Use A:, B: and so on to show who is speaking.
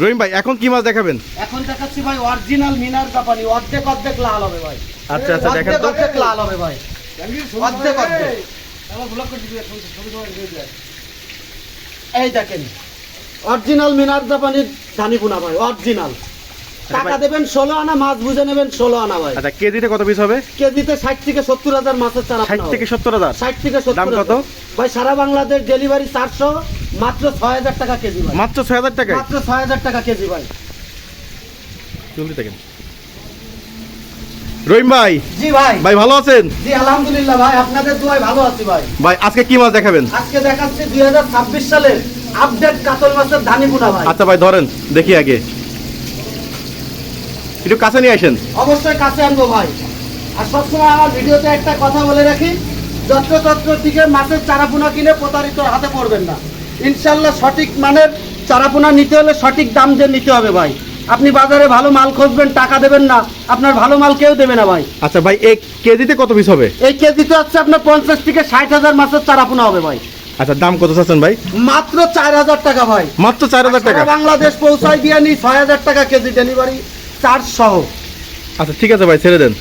A: রহিম ভাই এখন কি মাছ দেখাবেন?
B: এখন দেখাচ্ছি ভাই অরিজিনাল মিনার জাপানি, অর্ধেক অর্ধেক লাল হবে ভাই।
A: আচ্ছা আচ্ছা দেখেন তো।
B: অর্ধেক লাল হবে ভাই, অর্ধেক অর্ধেক। এই দেখেন অরিজিনাল মিনার জাপানির ধানি পোনা ভাই, অরিজিনাল। টাকা দেবেন 16 আনা, মাছ বুঝে নেবেন 16 আনা ভাই।
A: আচ্ছা কেজিতে কত পিস হবে?
B: কেজিতে 60 থেকে 70 হাজার মাছের চারা।
A: 60 থেকে 70,000।
B: 60 থেকে 70।
A: দাম কত
B: ভাই? সারা বাংলাদেশ ডেলিভারি 400, মাত্র 6000 টাকা কেজি ভাই।
A: মাত্র 6000 টাকায়?
B: মাত্র 6000 টাকা কেজি ভাই।
A: জলদি দেখেন। রহিম ভাই।
B: জি ভাই।
A: ভাই ভালো আছেন?
B: জি আলহামদুলিল্লাহ ভাই, আপনাদের দোয়ায় ভালো আছি ভাই।
A: ভাই আজকে কি মাছ দেখাবেন?
B: আজকে দেখাচ্ছি 2026 সালের আপডেট কাতল মাছের ধানি পোনা ভাই।
A: আচ্ছা ভাই ধরেন দেখি আগে, একটু কাছে নিয়ে আসেন।
B: অবশ্যই কাছে আনবো ভাই। আর সবসময় আমার ভিডিওতে একটা কথা বলে রাখি, যত্রতত্র দিকে মাছের চারাপোনা কিনে প্রতারিত হাতে পড়বেন না। ইনশাল্লাহ সঠিক মানের চারাপোনা নিতে হলে সঠিক দাম দিয়ে নিতে হবে ভাই। আপনি বাজারে ভালো মাল খুঁজবেন, টাকা দেবেন না, আপনার ভালো মাল কেউ দেবে না ভাই।
A: আচ্ছা ভাই এক কেজিতে কত পিস হবে?
B: এই কেজিতে হচ্ছে আপনার 50 থেকে 60 হাজার মাছের চারাপোনা হবে ভাই।
A: আচ্ছা দাম কত চাচ্ছেন ভাই?
B: মাত্র 4000 টাকা ভাই।
A: মাত্র 4000 টাকা?
B: সারা বাংলাদেশ পৌঁছায় দিয়ে নি 6000 টাকা কেজি ডেলিভারি চার্জ সহ।
A: আচ্ছা ঠিক আছে ভাই ছেড়ে দেন।